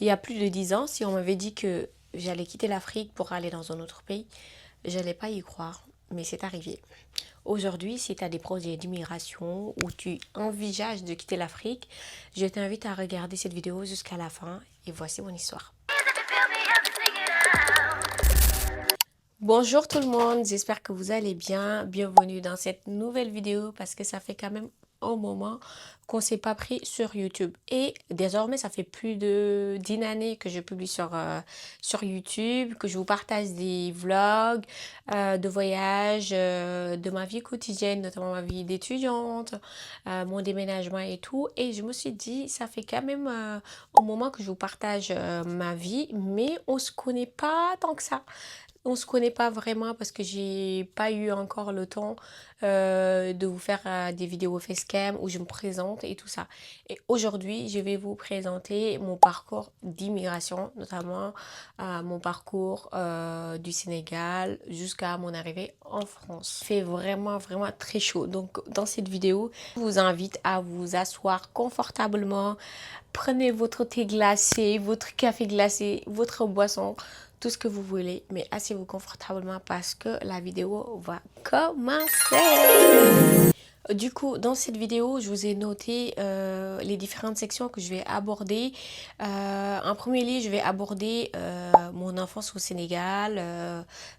Il y a plus de 10 ans, si on m'avait dit que j'allais quitter l'Afrique pour aller dans un autre pays, je n'allais pas y croire, mais c'est arrivé. Aujourd'hui, si tu as des projets d'immigration ou tu envisages de quitter l'Afrique, je t'invite à regarder cette vidéo jusqu'à la fin et voici mon histoire. Bonjour tout le monde, j'espère que vous allez bien. Bienvenue dans cette nouvelle vidéo parce que ça fait quand même un moment qu'on ne s'est pas pris sur YouTube. Et désormais, ça fait plus d'une année que je publie sur YouTube, que je vous partage des vlogs de voyage, de ma vie quotidienne, notamment ma vie d'étudiante, mon déménagement et tout. Et je me suis dit, ça fait quand même un moment que je vous partage ma vie, mais on ne se connaît pas tant que ça. On se connaît pas vraiment parce que j'ai pas eu encore le temps de vous faire des vidéos facecam où je me présente et tout ça. Et aujourd'hui, je vais vous présenter mon parcours d'immigration, notamment mon parcours du Sénégal jusqu'à mon arrivée en France. Il fait vraiment très chaud. Donc dans cette vidéo, je vous invite à vous asseoir confortablement. Prenez votre thé glacé, votre café glacé, votre boisson, tout ce que vous voulez, mais asseyez-vous confortablement parce que la vidéo va commencer. Du coup, dans cette vidéo, je vous ai noté les différentes sections que je vais aborder. En premier lieu, je vais aborder mon enfance au Sénégal,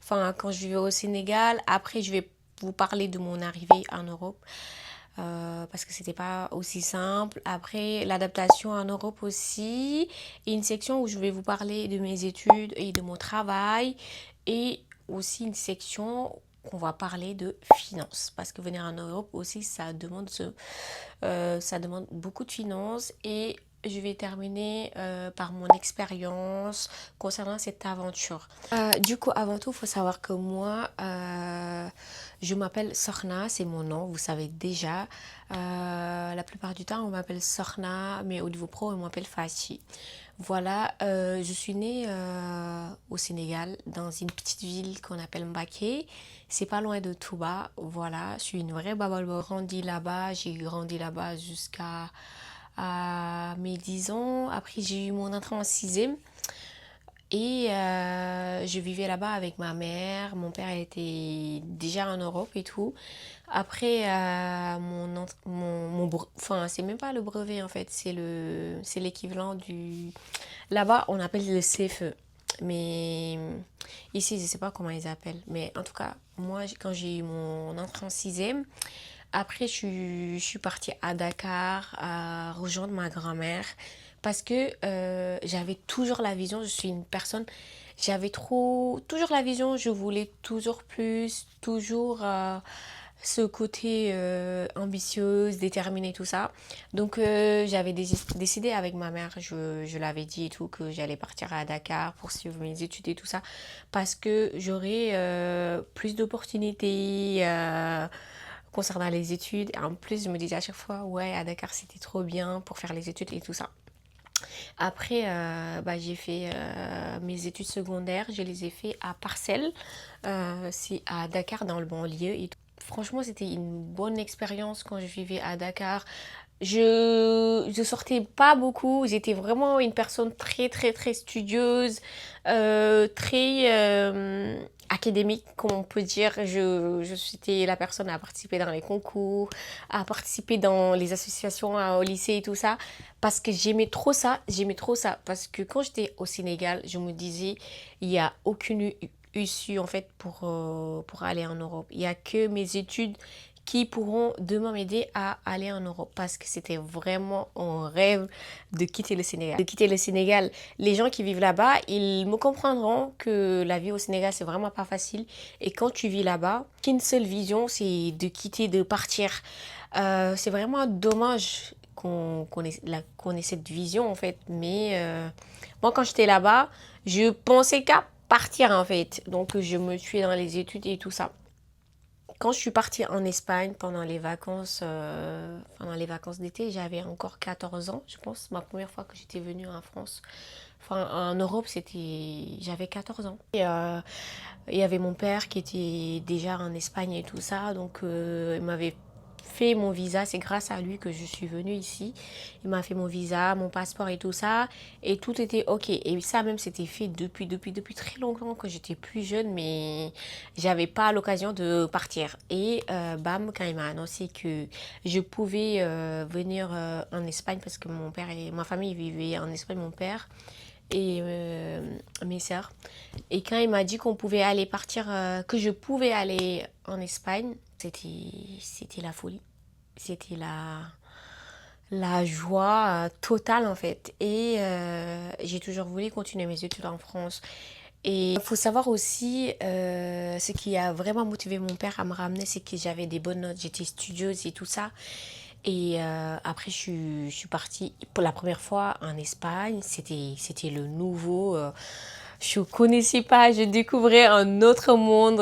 enfin quand je vivais au Sénégal. Après, je vais vous parler de mon arrivée en Europe. Parce que c'était pas aussi simple. Après, l'adaptation en Europe aussi. Et une section où je vais vous parler de mes études et de mon travail. Et aussi une section qu'on va parler de finances. Parce que venir en Europe aussi, ça demande beaucoup de finances. Et je vais terminer par mon expérience concernant cette aventure. Du coup, avant tout, il faut savoir que moi, je m'appelle Sorna, c'est mon nom, vous savez déjà. La plupart du temps, on m'appelle Sorna, mais au niveau pro, on m'appelle Fachi. Voilà, je suis née au Sénégal, dans une petite ville qu'on appelle Mbaké. C'est pas loin de Touba. Voilà, je suis une vraie babalbo. J'ai grandi là-bas jusqu'à mes 10 ans. Après, j'ai eu mon entrée en sixième. Et je vivais là-bas avec ma mère. Mon père était déjà en Europe et tout. Après, enfin, c'est même pas le brevet en fait, c'est l'équivalent du. Là-bas, on appelle le CFE. Mais ici, je sais pas comment ils appellent. Mais en tout cas, moi, quand j'ai eu mon entrée en sixième, après, je suis partie à Dakar à rejoindre ma grand-mère parce que j'avais toujours la vision, je suis une personne, toujours la vision, je voulais toujours plus, toujours ce côté ambitieuse, déterminée, tout ça. Donc j'avais décidé avec ma mère, je l'avais dit et tout, que j'allais partir à Dakar pour suivre mes études et tout ça, parce que j'aurais plus d'opportunités. Concernant les études. Et en plus, je me disais à chaque fois, ouais, à Dakar, c'était trop bien pour faire les études et tout ça. Après, j'ai fait mes études secondaires. Je les ai fait à Parcelles. C'est à Dakar, dans le banlieue. Et tout. Franchement, c'était une bonne expérience quand je vivais à Dakar. Je sortais pas beaucoup. J'étais vraiment une personne très studieuse, très académique, comme on peut dire. J'étais la personne à participer dans les concours, à participer dans les associations au lycée et tout ça, parce que j'aimais trop ça. J'aimais trop ça. Parce que quand j'étais au Sénégal, je me disais, il n'y a aucune issue en fait pour aller en Europe. Il n'y a que mes études qui pourront demain m'aider à aller en Europe parce que c'était vraiment un rêve de quitter le Sénégal. De quitter le Sénégal, les gens qui vivent là-bas, ils me comprendront que la vie au Sénégal, c'est vraiment pas facile. Et quand tu vis là-bas, qu'une seule vision, c'est de quitter, de partir. C'est vraiment dommage qu'on ait cette vision en fait. Mais moi, quand j'étais là-bas, je pensais qu'à partir en fait. Donc, je me suis dans les études et tout ça. Quand je suis partie en Espagne pendant les vacances d'été, j'avais encore 14 ans, je pense. Ma première fois que j'étais venue en France, enfin en Europe, j'avais 14 ans. Et il y avait mon père qui était déjà en Espagne et tout ça, donc il m'avait fait mon visa, c'est grâce à lui que je suis venue ici. Il m'a fait mon visa, mon passeport et tout ça. Et tout était ok. Et ça même, c'était fait depuis très longtemps que j'étais plus jeune, mais j'avais pas l'occasion de partir. Et bam, quand il m'a annoncé que je pouvais venir en Espagne, parce que mon père et ma famille vivaient en Espagne, mon père et mes sœurs. Et quand il m'a dit qu'on pouvait aller partir, que je pouvais aller en Espagne, c'était la folie. C'était la joie totale en fait. Et j'ai toujours voulu continuer mes études en France. Et il faut savoir aussi, ce qui a vraiment motivé mon père à me ramener, c'est que j'avais des bonnes notes, j'étais studieuse et tout ça. Et après, je suis partie pour la première fois en Espagne. C'était le nouveau. Je connaissais pas, je découvrais un autre monde.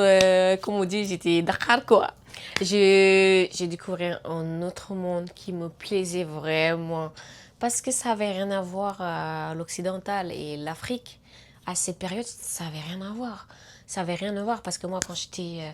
Comme on dit, j'étais Dakar quoi. J'ai découvert un autre monde qui me plaisait vraiment. Parce que ça avait rien à voir à l'occidental et l'Afrique. À cette période, ça avait rien à voir. Ça avait rien à voir parce que moi, quand j'étais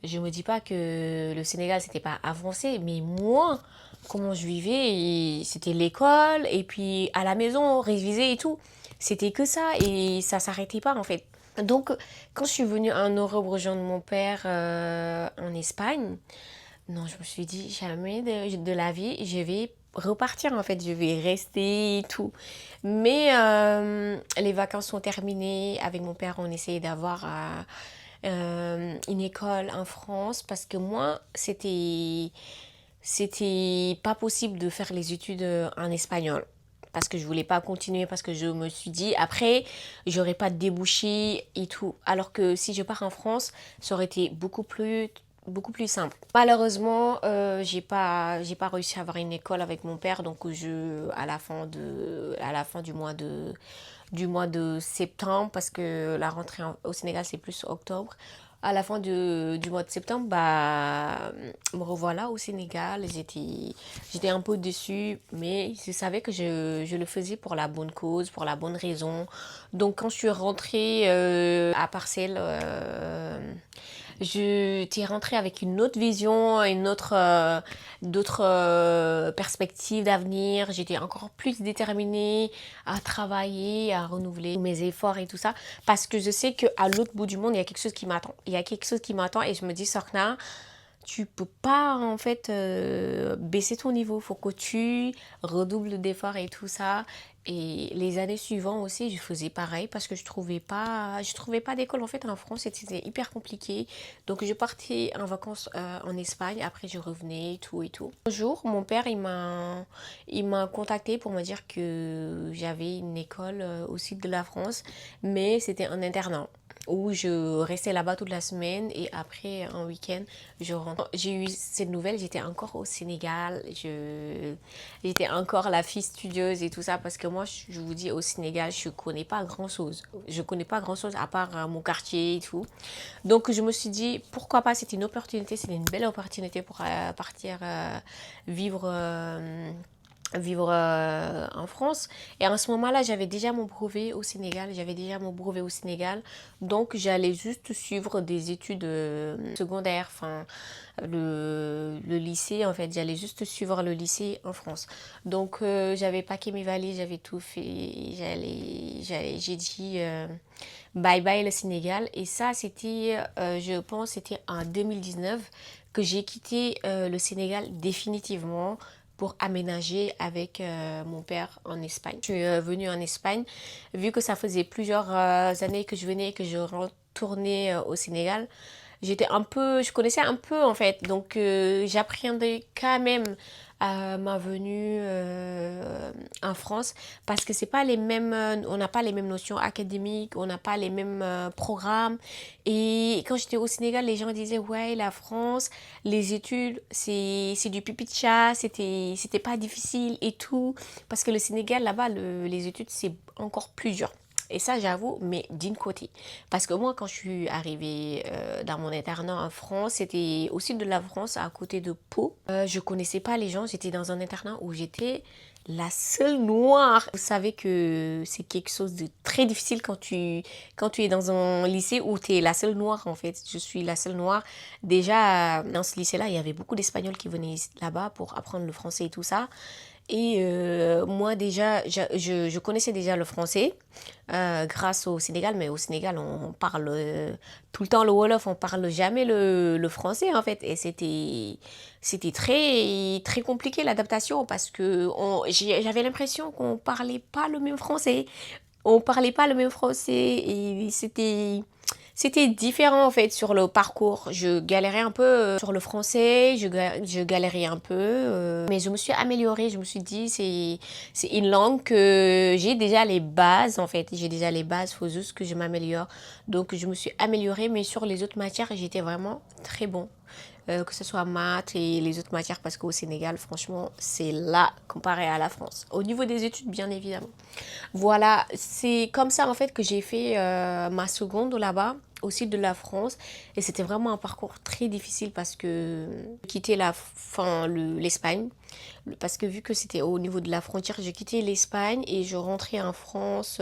je me dis pas que le Sénégal c'était pas avancé, mais moi, comment je vivais, c'était l'école et puis à la maison, réviser et tout. C'était que ça et ça s'arrêtait pas en fait. Donc, quand je suis venue en Europe rejoindre mon père en Espagne, non, je me suis dit jamais de la vie, je vais repartir en fait, je vais rester et tout. Mais les vacances sont terminées. Avec mon père, on essayait d'avoir une école en France parce que moi, c'était pas possible de faire les études en espagnol parce que je voulais pas continuer parce que je me suis dit après j'aurais pas de débouché et tout, alors que si je pars en France ça aurait été beaucoup plus simple. Malheureusement, j'ai pas réussi à avoir une école avec mon père, donc à la fin du mois de septembre, parce que la rentrée au Sénégal c'est plus octobre. À la fin du mois de septembre, bah, me revoilà au Sénégal. J'étais un peu déçue, mais je savais que je le faisais pour la bonne cause, pour la bonne raison. Donc, quand je suis rentrée à Parcelles, j'étais rentrée avec une autre vision, d'autres perspectives d'avenir. J'étais encore plus déterminée à travailler, à renouveler mes efforts et tout ça. Parce que je sais qu'à l'autre bout du monde, il y a quelque chose qui m'attend. Il y a quelque chose qui m'attend et je me dis, Sorna, tu peux pas en fait baisser ton niveau. Faut que tu redoubles d'efforts et tout ça. Et les années suivantes aussi, je faisais pareil parce que je trouvais pas d'école en fait en France. C'était hyper compliqué. Donc je partais en vacances en Espagne. Après je revenais, tout et tout. Un jour, mon père il m'a contacté pour me dire que j'avais une école au sud de la France, mais c'était un internat où je restais là-bas toute la semaine et après un week-end je rentre. J'ai eu cette nouvelle, j'étais encore au Sénégal, j'étais encore la fille studieuse et tout ça parce que moi je vous dis au Sénégal je connais pas grand-chose. Je connais pas grand-chose à part mon quartier et tout. Donc je me suis dit pourquoi pas, c'était une opportunité, c'était une belle opportunité pour partir vivre en France. Et en ce moment-là, j'avais déjà mon brevet au Sénégal. Donc, j'allais juste suivre des études secondaires, enfin, le lycée, en fait. J'allais juste suivre le lycée en France. Donc, j'avais packé mes valises, j'avais tout fait. J'ai dit bye bye le Sénégal. Et ça, c'était, je pense, c'était en 2019 que j'ai quitté le Sénégal définitivement pour aménager avec mon père en Espagne. Je suis venue en Espagne, vu que ça faisait plusieurs années que je venais et que je retournais au Sénégal. Je connaissais un peu en fait, donc j'appréhendais quand même ma venue en France parce que c'est pas les mêmes, on n'a pas les mêmes notions académiques, on n'a pas les mêmes programmes. Et quand j'étais au Sénégal, les gens disaient ouais la France, les études c'est du pipi de chat, c'était pas difficile et tout parce que le Sénégal là-bas les études c'est encore plus dur. Et ça, j'avoue, mais d'un côté. Parce que moi, quand je suis arrivée dans mon internat en France, c'était au sud de la France, à côté de Pau. Je connaissais pas les gens. J'étais dans un internat où j'étais la seule noire. Vous savez que c'est quelque chose de très difficile quand tu es dans un lycée où tu es la seule noire en fait. Je suis la seule noire. Déjà, dans ce lycée-là, il y avait beaucoup d'Espagnols qui venaient là-bas pour apprendre le français et tout ça. Et moi déjà, je connaissais déjà le français grâce au Sénégal, mais au Sénégal, on parle tout le temps le Wolof, on parle jamais le français en fait. Et c'était très, très compliqué l'adaptation parce que j'avais l'impression qu'on parlait pas le même français. On parlait pas le même français et c'était différent en fait sur le parcours. Je galérais un peu sur le français, je galérais un peu, mais je me suis améliorée. Je me suis dit c'est une langue que j'ai déjà les bases en fait. J'ai déjà les bases, faut juste que je m'améliore. Donc je me suis améliorée, mais sur les autres matières, j'étais vraiment très bon. Que ce soit maths et les autres matières, parce qu'au Sénégal, franchement, c'est là comparé à la France. Au niveau des études, bien évidemment. Voilà, c'est comme ça en fait que j'ai fait ma seconde là-bas, au sud de la France. Et c'était vraiment un parcours très difficile parce que quitter l'Espagne. Parce que vu que c'était au niveau de la frontière, j'ai quitté l'Espagne et je rentrais en France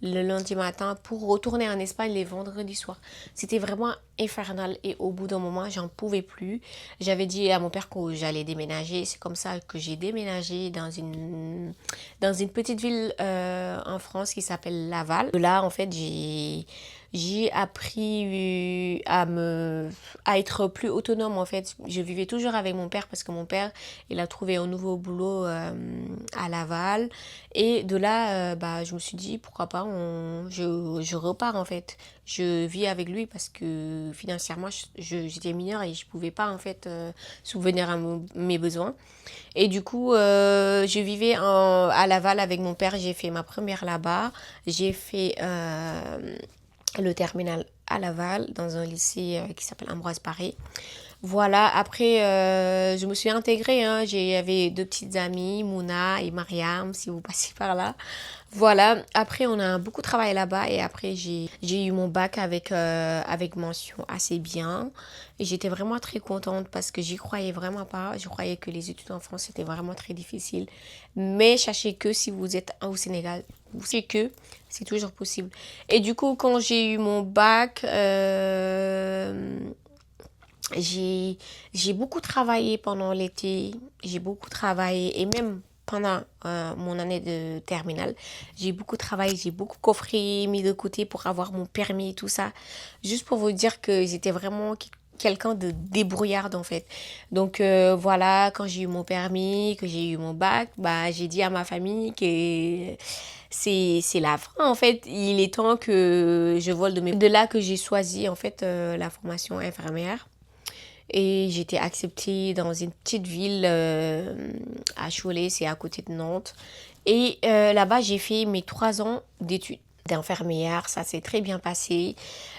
le lundi matin pour retourner en Espagne les vendredis soirs. C'était vraiment infernal et au bout d'un moment, j'en pouvais plus. J'avais dit à mon père que j'allais déménager. C'est comme ça que j'ai déménagé dans une petite ville en France qui s'appelle Laval. Là, en fait, j'ai appris à être plus autonome en fait. Je vivais toujours avec mon père parce que mon père, il a trouvé un nouveau boulot à Laval. Et de là, bah, je me suis dit, pourquoi pas, je repars en fait. Je vis avec lui parce que financièrement, j'étais mineure et je pouvais pas en fait subvenir à mes besoins. Et du coup, je vivais à Laval avec mon père. J'ai fait ma première là-bas. J'ai fait le terminal à Laval dans un lycée qui s'appelle Ambroise Paré. Voilà, après je me suis intégrée, hein. J'avais deux petites amies, Mouna et Mariam, si vous passez par là. Voilà, après on a beaucoup travaillé là-bas et après j'ai eu mon bac avec mention assez bien. Et j'étais vraiment très contente parce que j'y croyais vraiment pas. Je croyais que les études en France c'était vraiment très difficile. Mais sachez que si vous êtes au Sénégal, vous savez que c'est toujours possible. Et du coup, quand j'ai eu mon bac, j'ai beaucoup travaillé pendant l'été, j'ai beaucoup travaillé et même pendant mon année de terminale, j'ai beaucoup travaillé, j'ai beaucoup coffré, mis de côté pour avoir mon permis et tout ça. Juste pour vous dire que j'étais vraiment quelqu'un de débrouillarde en fait. Donc voilà, quand j'ai eu mon permis, que j'ai eu mon bac, bah j'ai dit à ma famille que c'est la fin en fait. Il est temps que je vole de mes... De là que j'ai choisi en fait la formation infirmière. Et j'étais acceptée dans une petite ville à Cholet, c'est à côté de Nantes. Et là-bas, j'ai fait mes 3 ans d'études d'infirmière, ça s'est très bien passé.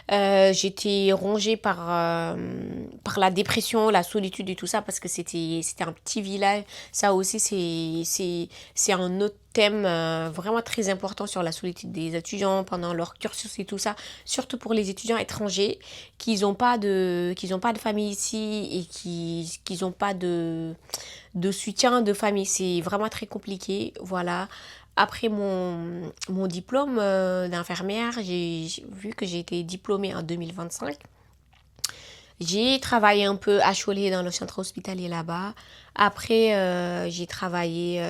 J'étais rongée par la dépression, la solitude et tout ça parce que c'était un petit village. Ça aussi, c'est un autre thème vraiment très important sur la solitude des étudiants pendant leur cursus et tout ça. Surtout pour les étudiants étrangers qui n'ont pas de famille ici et qui n'ont pas de soutien de famille. C'est vraiment très compliqué. Voilà. Après mon diplôme d'infirmière, j'ai vu que j'ai été diplômée en 2025. J'ai travaillé un peu à Cholet dans le centre hospitalier là-bas. Après, j'ai travaillé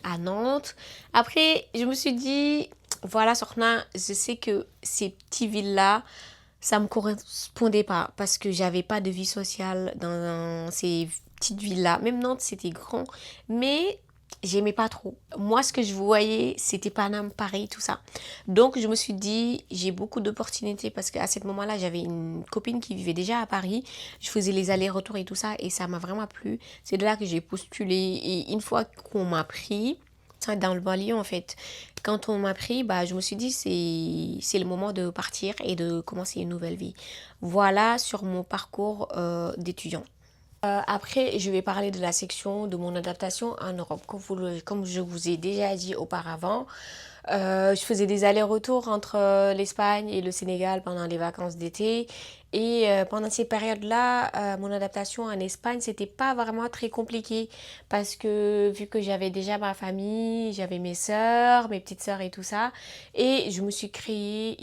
à Nantes. Après, je me suis dit, voilà, Sorna, je sais que ces petites villes-là, ça me correspondait pas parce que j'avais pas de vie sociale dans ces petites villes-là. Même Nantes, c'était grand. Mais j'aimais pas trop. Moi, ce que je voyais, c'était Paname, Paris, tout ça. Donc, je me suis dit, j'ai beaucoup d'opportunités parce qu'à ce moment-là, j'avais une copine qui vivait déjà à Paris. Je faisais les allers-retours et tout ça et ça m'a vraiment plu. C'est de là que j'ai postulé et une fois qu'on m'a pris, dans le banlieue en fait, quand on m'a pris, bah, je me suis dit, c'est le moment de partir et de commencer une nouvelle vie. Voilà sur mon parcours d'étudiant. Après, je vais parler de la section de mon adaptation en Europe. Comme je vous ai déjà dit auparavant, Je faisais des allers-retours entre l'Espagne et le Sénégal pendant les vacances d'été. Et pendant ces périodes-là, mon adaptation en Espagne, c'était pas vraiment très compliqué parce que vu que j'avais déjà ma famille, j'avais mes sœurs, mes petites sœurs et tout ça, et je me suis créé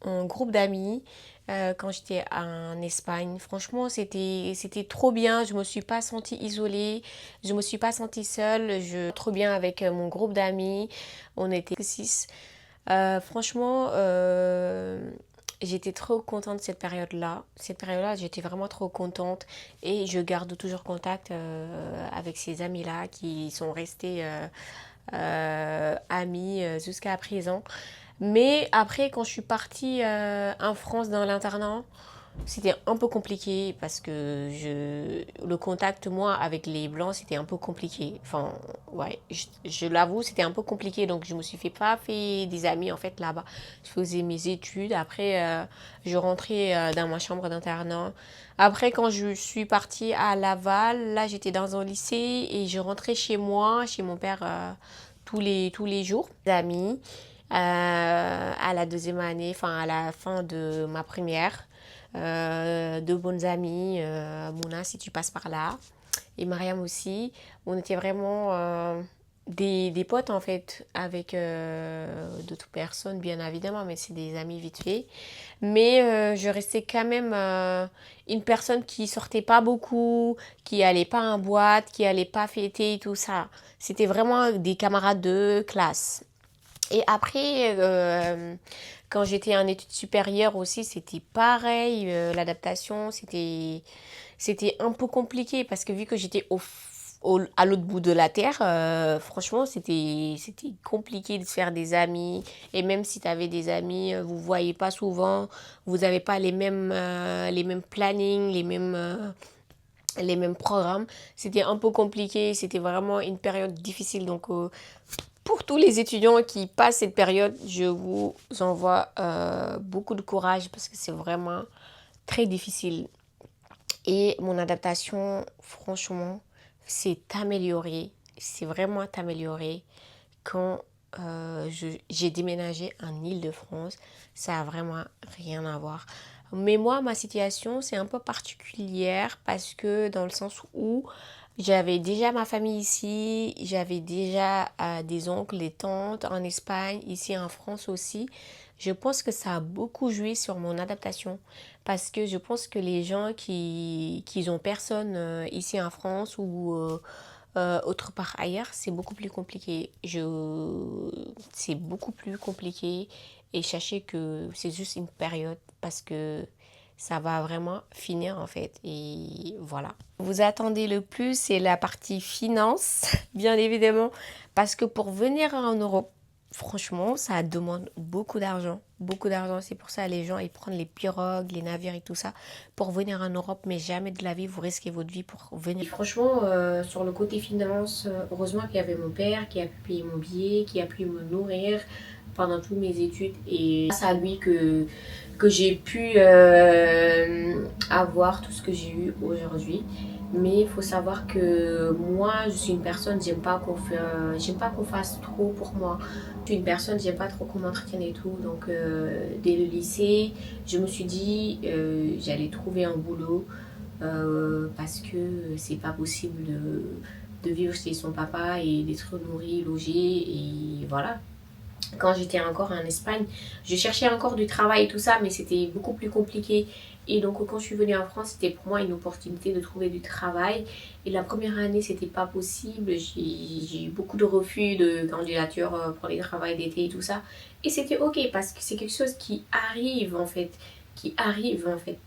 un groupe d'amis quand j'étais en Espagne. Franchement, c'était trop bien. Je me suis pas sentie isolée, je me suis pas sentie seule. Je trop bien avec mon groupe d'amis. On était que 6. Franchement, j'étais trop contente de cette période-là. Cette période-là, j'étais vraiment trop contente et je garde toujours contact avec ces amis-là qui sont restés amis jusqu'à présent. Mais après, quand je suis partie en France dans l'internat, c'était un peu compliqué parce que le contact, moi, avec les blancs, c'était un peu compliqué. Enfin, ouais, je l'avoue, c'était un peu compliqué. Donc, je me suis pas fait des amis, en fait, là-bas. Je faisais mes études. Après, je rentrais dans ma chambre d'internat. Après, quand je suis partie à Laval, là, j'étais dans un lycée et je rentrais chez moi, chez mon père, tous les jours. Des amis, à la deuxième année, enfin, à la fin de ma première. Deux bonnes amies, Mouna si tu passes par là, et Mariam aussi. On était vraiment des potes en fait, avec d'autres personnes bien évidemment, mais c'est des amis vite fait. Mais je restais quand même une personne qui sortait pas beaucoup, qui allait pas en boîte, qui allait pas fêter et tout ça. C'était vraiment des camarades de classe. Et après, quand j'étais en études supérieures aussi, c'était pareil. L'adaptation, c'était un peu compliqué parce que vu que j'étais à l'autre bout de la terre, franchement, c'était compliqué de se faire des amis. Et même si tu avais des amis, vous ne voyez pas souvent, vous n'avez pas les mêmes plannings, les mêmes programmes. C'était un peu compliqué, c'était vraiment une période difficile. Donc, pour tous les étudiants qui passent cette période, je vous envoie beaucoup de courage parce que c'est vraiment très difficile. Et mon adaptation, franchement, s'est améliorée. C'est vraiment amélioré quand j'ai déménagé en Île-de-France. Ça a vraiment rien à voir. Mais moi, ma situation, c'est un peu particulière parce que dans le sens où j'avais déjà ma famille ici, j'avais déjà des oncles, des tantes en Espagne, ici en France aussi. Je pense que ça a beaucoup joué sur mon adaptation parce que je pense que les gens qui ont personne ici en France ou autre part ailleurs, c'est beaucoup plus compliqué. C'est beaucoup plus compliqué et sachez que c'est juste une période parce que ça va vraiment finir en fait. Et voilà. Vous attendez le plus, c'est la partie finance, bien évidemment, parce que pour venir en Europe, franchement, ça demande beaucoup d'argent. Beaucoup d'argent. C'est pour ça que les gens, ils prennent les pirogues, les navires et tout ça pour venir en Europe. Mais jamais de la vie, vous risquez votre vie pour venir. Et franchement, sur le côté finance, heureusement qu'il y avait mon père qui a pu payer mon billet, qui a pu me nourrir pendant toutes mes études. Et grâce à lui que j'ai pu avoir tout ce que j'ai eu aujourd'hui. Mais il faut savoir que moi, je suis une personne, j'aime pas qu'on fasse trop pour moi. Je suis une personne, j'aime pas trop qu'on m'entretienne et tout. Donc, dès le lycée, je me suis dit, j'allais trouver un boulot parce que c'est pas possible de vivre chez son papa et d'être nourri, logé et voilà. Quand j'étais encore en Espagne, je cherchais encore du travail et tout ça, mais c'était beaucoup plus compliqué. Et donc, quand je suis venue en France, c'était pour moi une opportunité de trouver du travail. Et la première année, c'était pas possible. J'ai eu beaucoup de refus de candidature pour les travails d'été et tout ça. Et c'était ok parce que c'est quelque chose qui arrive en fait. Qui arrive en fait.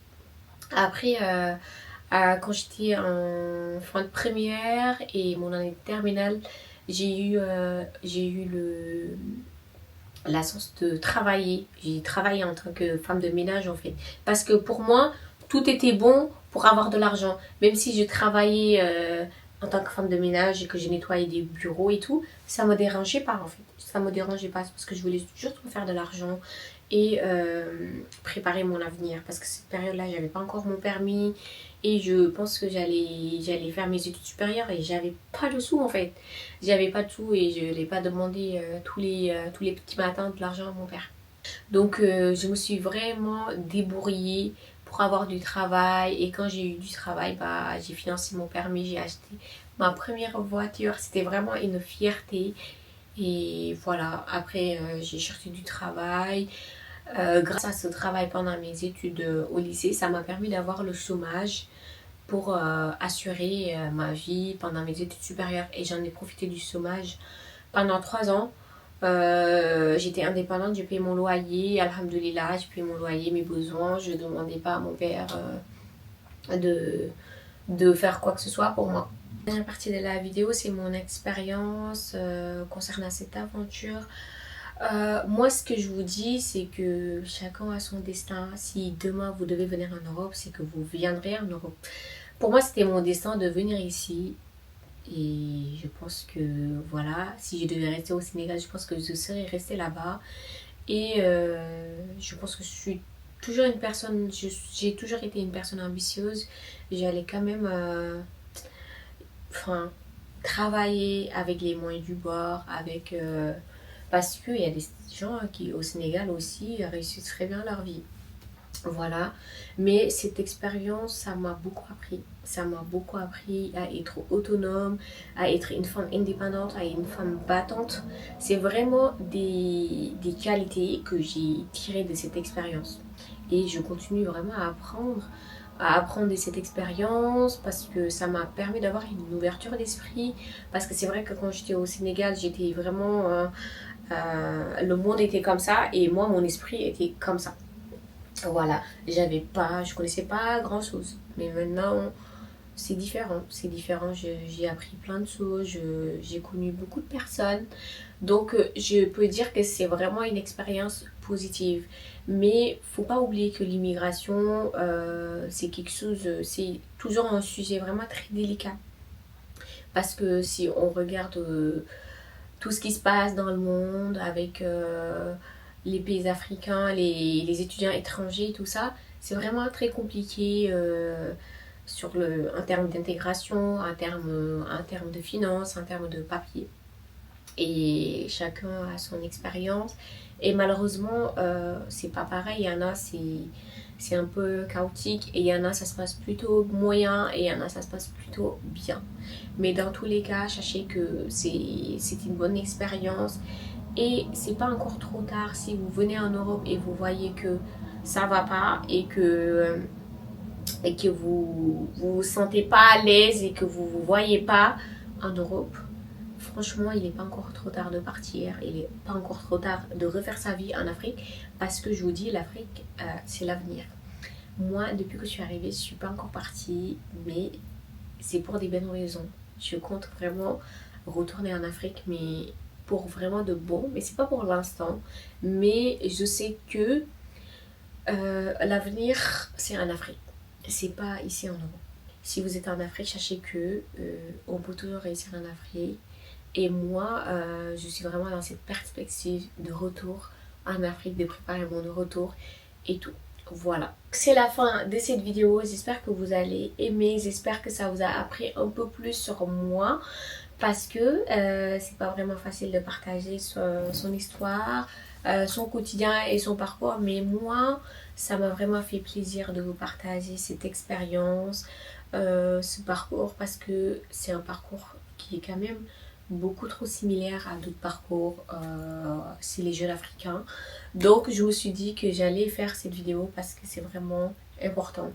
Après, quand j'étais en fin de première et mon année de terminale, j'ai eu la chance de travailler. J'ai travaillé en tant que femme de ménage en fait. Parce que pour moi, tout était bon pour avoir de l'argent. Même si je travaillais en tant que femme de ménage et que j'ai nettoyé des bureaux et tout, ça me dérangeait pas en fait. Ça me dérangeait pas parce que je voulais juste me faire de l'argent et préparer mon avenir. Parce que cette période-là, j'avais pas encore mon permis et je pense que j'allais faire mes études supérieures et j'avais pas de sous en fait. J'avais pas de sous et je n'ai pas demandé tous les petits matins de l'argent à mon père. Donc je me suis vraiment débrouillée pour avoir du travail et quand j'ai eu du travail, bah, j'ai financé mon permis, j'ai acheté ma première voiture. C'était vraiment une fierté. Et voilà, après j'ai cherché du travail. Grâce à ce travail pendant mes études au lycée, ça m'a permis d'avoir le chômage pour assurer ma vie pendant mes études supérieures. Et j'en ai profité du chômage pendant 3 ans. J'étais indépendante, j'ai payé mon loyer, alhamdoulilah, j'ai payé mon loyer, mes besoins. Je ne demandais pas à mon père de faire quoi que ce soit pour moi. La dernière partie de la vidéo, c'est mon expérience concernant cette aventure. Moi, ce que je vous dis, c'est que chacun a son destin. Si demain vous devez venir en Europe, c'est que vous viendrez en Europe. Pour moi, c'était mon destin de venir ici. Et je pense que voilà, si je devais rester au Sénégal, je pense que je serais restée là-bas. Et je pense que je suis toujours une personne, j'ai toujours été une personne ambitieuse. J'allais quand même enfin, travailler avec les moyens du bord, avec, parce qu'il y a des gens qui au Sénégal aussi réussissent très bien leur vie. Voilà, mais cette expérience, ça m'a beaucoup appris. Ça m'a beaucoup appris à être autonome, à être une femme indépendante, à être une femme battante. C'est vraiment des qualités que j'ai tirées de cette expérience. Et je continue vraiment à apprendre de cette expérience parce que ça m'a permis d'avoir une ouverture d'esprit. Parce que c'est vrai que quand j'étais au Sénégal, j'étais vraiment... le monde était comme ça et moi, mon esprit était comme ça. Voilà, je connaissais pas grand chose. Mais maintenant, c'est différent. J'ai appris plein de choses, j'ai connu beaucoup de personnes. Donc, je peux dire que c'est vraiment une expérience positive. Mais faut pas oublier que l'immigration, c'est quelque chose, c'est toujours un sujet vraiment très délicat. Parce que si on regarde tout ce qui se passe dans le monde avec les pays africains, les étudiants étrangers, tout ça, c'est vraiment très compliqué en termes d'intégration, en termes de finances, en termes de papier. Et chacun a son expérience. Et malheureusement, c'est pas pareil. Il y en a, c'est un peu chaotique. Et il y en a, ça se passe plutôt moyen. Et il y en a, ça se passe plutôt bien. Mais dans tous les cas, sachez que c'est une bonne expérience. Et c'est pas encore trop tard si vous venez en Europe et vous voyez que ça va pas et que vous sentez pas à l'aise et que vous vous voyez pas en Europe. Franchement, il n'est pas encore trop tard de partir. Il n'est pas encore trop tard de refaire sa vie en Afrique. Parce que je vous dis, l'Afrique, c'est l'avenir. Moi, depuis que je suis arrivée, je ne suis pas encore partie. Mais c'est pour des bonnes raisons. Je compte vraiment retourner en Afrique. Mais pour vraiment de bon. Mais c'est pas pour l'instant. Mais je sais que l'avenir, c'est en Afrique. C'est pas ici en Europe. Si vous êtes en Afrique, sachez que on peut toujours réussir en Afrique. Et moi, je suis vraiment dans cette perspective de retour en Afrique, de préparer mon retour et tout. Voilà. C'est la fin de cette vidéo. J'espère que vous allez aimer. J'espère que ça vous a appris un peu plus sur moi. Parce que c'est pas vraiment facile de partager son histoire, son quotidien et son parcours. Mais moi, ça m'a vraiment fait plaisir de vous partager cette expérience, ce parcours. Parce que c'est un parcours qui est quand même beaucoup trop similaire à d'autres parcours chez les jeunes africains. Donc je me suis dit que j'allais faire cette vidéo parce que c'est vraiment important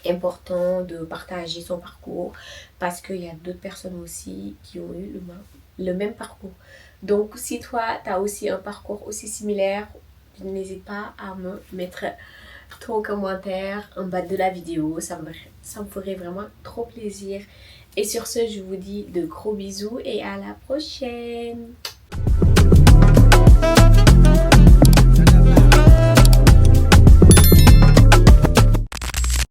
de partager son parcours parce qu'il y a d'autres personnes aussi qui ont eu le même parcours. Donc si toi tu as aussi un parcours aussi similaire, n'hésite pas à me mettre ton commentaire en bas de la vidéo, ça me ferait vraiment trop plaisir. Et sur ce, je vous dis de gros bisous et à la prochaine.